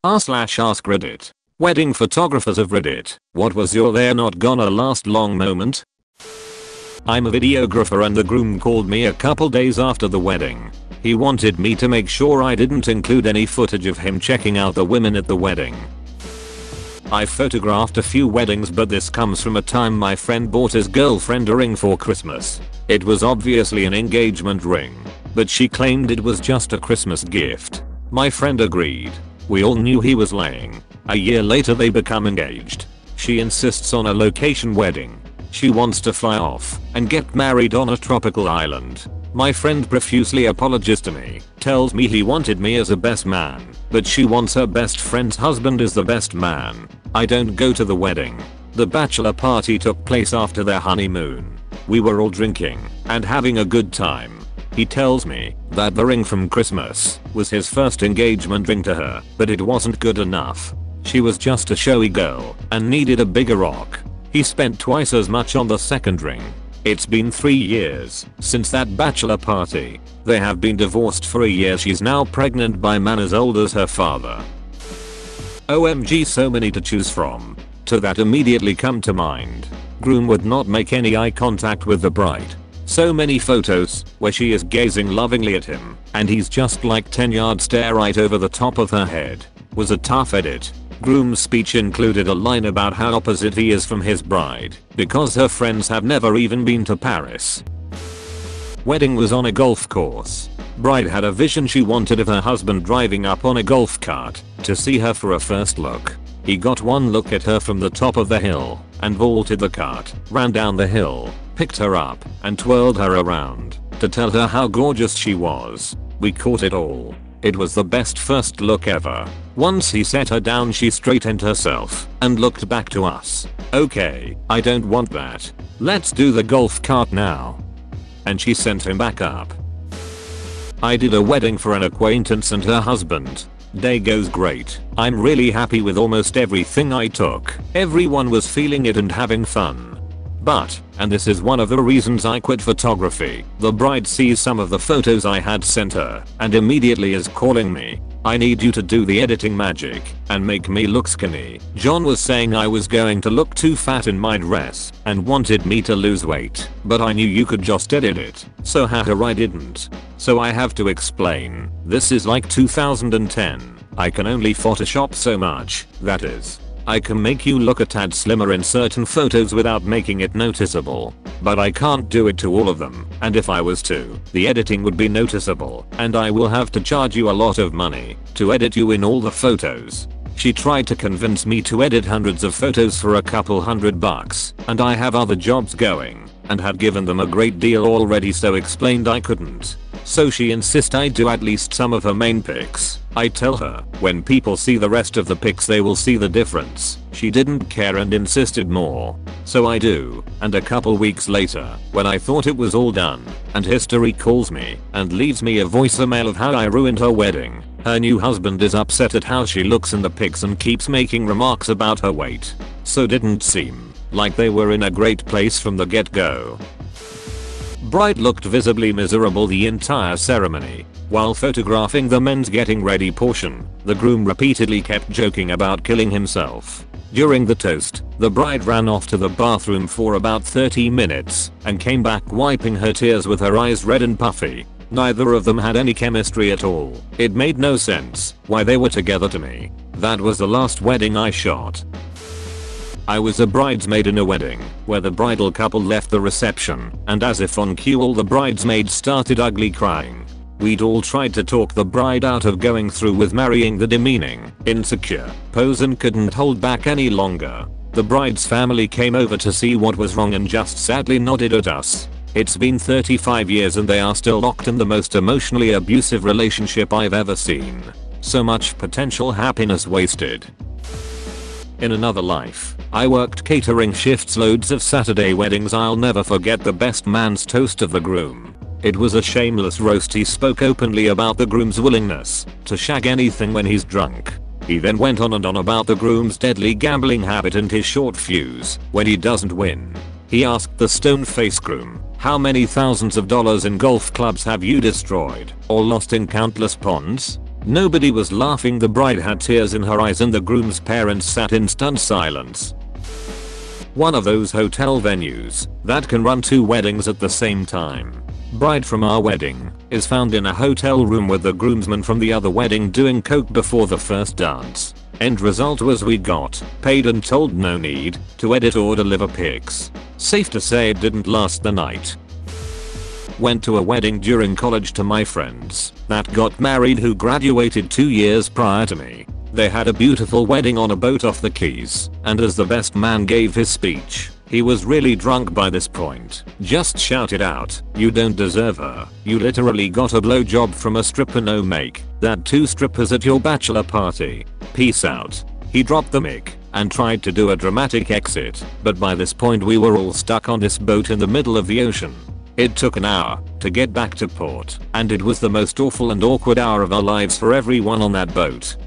r/AskReddit. Wedding photographers of Reddit. What was your "they're not gonna last long" moment? I'm a videographer and the groom called me a couple days after the wedding. He wanted me to make sure I didn't include any footage of him checking out the women at the wedding. I photographed a few weddings, but this comes from a time my friend bought his girlfriend a ring for Christmas. It was obviously an engagement ring, but she claimed it was just a Christmas gift. My friend agreed. We all knew he was lying. A year later they become engaged. She insists on a location wedding. She wants to fly off and get married on a tropical island. My friend profusely apologizes to me, tells me he wanted me as a best man, but she wants her best friend's husband as the best man. I don't go to the wedding. The bachelor party took place after their honeymoon. We were all drinking and having a good time. He tells me that the ring from Christmas was his first engagement ring to her, but it wasn't good enough. She was just a showy girl and needed a bigger rock. He spent twice as much on the second ring. It's been 3 years since that bachelor party. They have been divorced for a year. She's now pregnant by a man as old as her father. OMG, so many to choose from. To that immediately come to mind. Groom would not make any eye contact with the bride. So many photos where she is gazing lovingly at him and he's just like 10 yards stare right over the top of her head. Was a tough edit. Groom's speech included a line about how opposite he is from his bride because her friends have never even been to Paris. Wedding was on a golf course. Bride had a vision she wanted of her husband driving up on a golf cart to see her for a first look. He got one look at her from the top of the hill and vaulted the cart, ran down the hill, picked her up and twirled her around to tell her how gorgeous she was. We caught it all. It was the best first look ever. Once he set her down, she straightened herself and looked back to us. Okay, I don't want that. Let's do the golf cart now. And she sent him back up. I did a wedding for an acquaintance and her husband. Day goes great. I'm really happy with almost everything I took. Everyone was feeling it and having fun. But, and this is one of the reasons I quit photography, the bride sees some of the photos I had sent her and immediately is calling me. I need you to do the editing magic and make me look skinny. John was saying I was going to look too fat in my dress and wanted me to lose weight, but I knew you could just edit it. So I didn't. So I have to explain. This is like 2010. I can only Photoshop so much, that is. I can make you look a tad slimmer in certain photos without making it noticeable, but I can't do it to all of them, and if I was to, the editing would be noticeable and I will have to charge you a lot of money to edit you in all the photos. She tried to convince me to edit hundreds of photos for a couple $100, and I have other jobs going and had given them a great deal already, so explained I couldn't. So she insists I do at least some of her main pics. I tell her, when people see the rest of the pics they will see the difference. She didn't care and insisted more. So I do, and a couple weeks later, when I thought it was all done, and history calls me and leaves me a voicemail of how I ruined her wedding. Her new husband is upset at how she looks in the pics and keeps making remarks about her weight. So didn't seem like they were in a great place from the get-go. Bride looked visibly miserable the entire ceremony. While photographing the men's getting ready portion, the groom repeatedly kept joking about killing himself. During the toast, the bride ran off to the bathroom for about 30 minutes and came back wiping her tears with her eyes red and puffy. Neither of them had any chemistry at all. It made no sense why they were together to me. That was the last wedding I shot. I was a bridesmaid in a wedding where the bridal couple left the reception, and as if on cue all the bridesmaids started ugly crying. We'd all tried to talk the bride out of going through with marrying the demeaning, insecure pose and couldn't hold back any longer. The bride's family came over to see what was wrong and just sadly nodded at us. It's been 35 years and they are still locked in the most emotionally abusive relationship I've ever seen. So much potential happiness wasted. In another life, I worked catering shifts, loads of Saturday weddings. I'll never forget the best man's toast of the groom. It was a shameless roast. He spoke openly about the groom's willingness to shag anything when he's drunk. He then went on and on about the groom's deadly gambling habit and his short fuse when he doesn't win. He asked the stone-faced groom, "How many thousands of dollars in golf clubs have you destroyed or lost in countless ponds?" Nobody was laughing. The bride had tears in her eyes and the groom's parents sat in stunned silence. One of those hotel venues that can run 2 weddings at the same time. Bride from our wedding is found in a hotel room with the groomsmen from the other wedding doing coke before the first dance. End result was we got paid and told no need to edit or deliver pics. Safe to say it didn't last the night. Went to a wedding during college to my friends that got married who graduated 2 years prior to me. They had a beautiful wedding on a boat off the Keys, and as the best man gave his speech, he was really drunk by this point. Just shouted out, "You don't deserve her. You literally got a blowjob from a stripper. No make that 2 strippers at your bachelor party. Peace out." He dropped the mic and tried to do a dramatic exit, but by this point we were all stuck on this boat in the middle of the ocean. It took an hour to get back to port, and it was the most awful and awkward hour of our lives for everyone on that boat.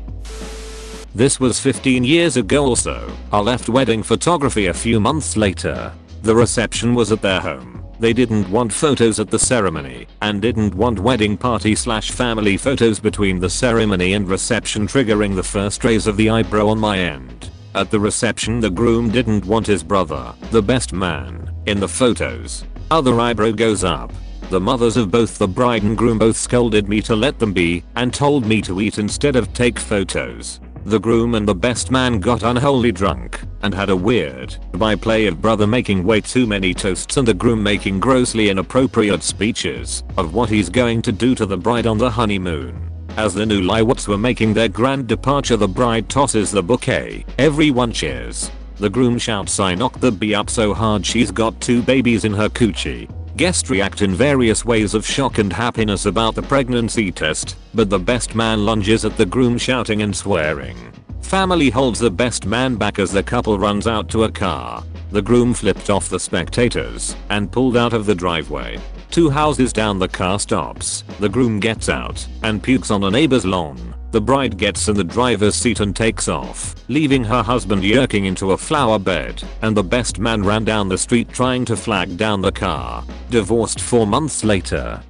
This was 15 years ago or so. I left wedding photography a few months later. The reception was at their home. They didn't want photos at the ceremony and didn't want wedding party/family photos between the ceremony and reception, triggering the first raise of the eyebrow on my end. At the reception the groom didn't want his brother, the best man, in the photos. Other eyebrow goes up. The mothers of both the bride and groom both scolded me to let them be and told me to eat instead of take photos. The groom and the best man got unholy drunk and had a weird byplay of brother making way too many toasts and the groom making grossly inappropriate speeches of what he's going to do to the bride on the honeymoon. As the newlyweds were making their grand departure, the bride tosses the bouquet. Everyone cheers. The groom shouts, "I knocked the bee up so hard she's got 2 babies in her coochie." Guests react in various ways of shock and happiness about the pregnancy test, but the best man lunges at the groom shouting and swearing. Family holds the best man back as the couple runs out to a car. The groom flipped off the spectators and pulled out of the driveway. 2 houses down the car stops. The groom gets out and pukes on a neighbor's lawn. The bride gets in the driver's seat and takes off, leaving her husband yerking into a flower bed, and the best man ran down the street trying to flag down the car. Divorced 4 months later.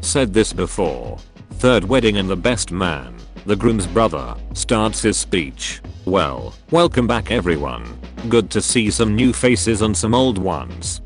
Said this before. 3rd wedding and the best man, the groom's brother, starts his speech. "Well, welcome back everyone. Good to see some new faces and some old ones.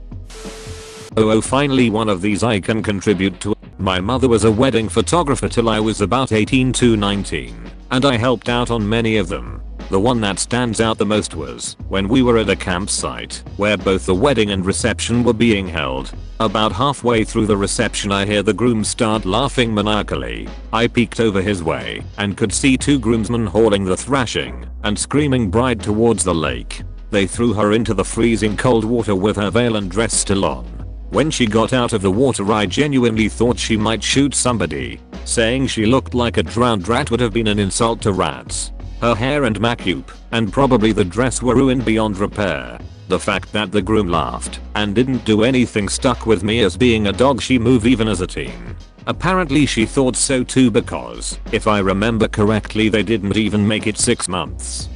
Oh, finally one of these I can contribute to. My mother was a wedding photographer till I was about 18 to 19, and I helped out on many of them. The one that stands out the most was when we were at a campsite where both the wedding and reception were being held. About halfway through the reception I hear the groom start laughing maniacally. I peeked over his way and could see 2 groomsmen hauling the thrashing and screaming bride towards the lake. They threw her into the freezing cold water with her veil and dress still on. When she got out of the water I genuinely thought she might shoot somebody. Saying she looked like a drowned rat would have been an insult to rats. Her hair and makeup, and probably the dress, were ruined beyond repair. The fact that the groom laughed and didn't do anything stuck with me as being a dog she move even as a teen. Apparently she thought so too, because, if I remember correctly, they didn't even make it 6 months.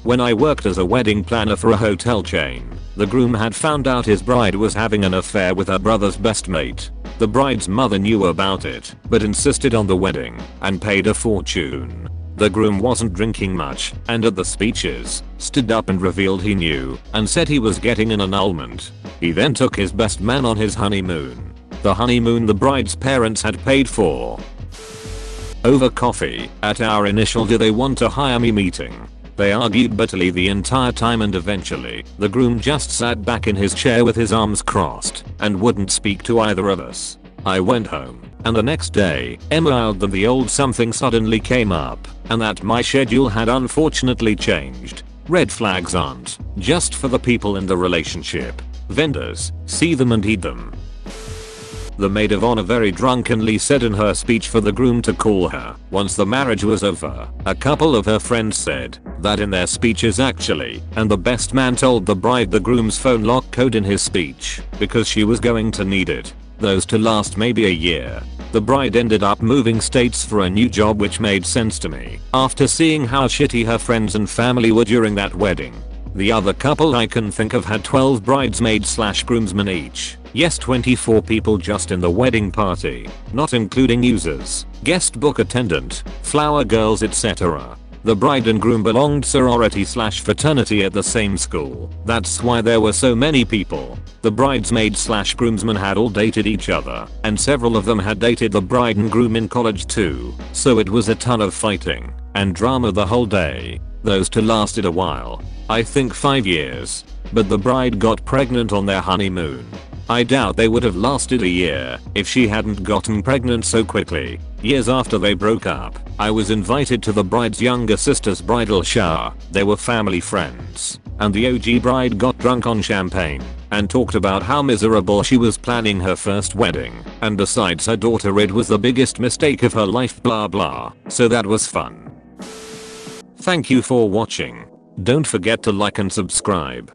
When I worked as a wedding planner for a hotel chain, the groom had found out his bride was having an affair with her brother's best mate. The bride's mother knew about it, but insisted on the wedding and paid a fortune. The groom wasn't drinking much, and at the speeches, stood up and revealed he knew, and said he was getting an annulment. He then took his best man on his honeymoon. The honeymoon the bride's parents had paid for. Over coffee, at our initial "do they want to hire me" meeting. They argued bitterly the entire time, and eventually, the groom just sat back in his chair with his arms crossed and wouldn't speak to either of us. I went home, and the next day, emailed them the old something suddenly came up, and that my schedule had unfortunately changed. Red flags aren't just for the people in the relationship. Vendors, see them and heed them. The maid of honor very drunkenly said in her speech for the groom to call her once the marriage was over. A couple of her friends said that in their speeches actually, and the best man told the bride the groom's phone lock code in his speech because she was going to need it. Those to last maybe a year. The bride ended up moving states for a new job, which made sense to me after seeing how shitty her friends and family were during that wedding. The other couple I can think of had 12 bridesmaids/groomsmen each. Yes, 24 people just in the wedding party, not including users, guest book attendant, flower girls, etc. The bride and groom belonged sorority/fraternity at the same school. That's why there were so many people. The bridesmaid/groomsmen had all dated each other, and several of them had dated the bride and groom in college too. So it was a ton of fighting and drama the whole day. Those two lasted a while. I think 5 years. But the bride got pregnant on their honeymoon. I doubt they would have lasted a year if she hadn't gotten pregnant so quickly. Years after they broke up, I was invited to the bride's younger sister's bridal shower. They were family friends, and the OG bride got drunk on champagne and talked about how miserable she was planning her first wedding, and besides her daughter it was the biggest mistake of her life, blah blah. So that was fun. Thank you for watching. Don't forget to like and subscribe.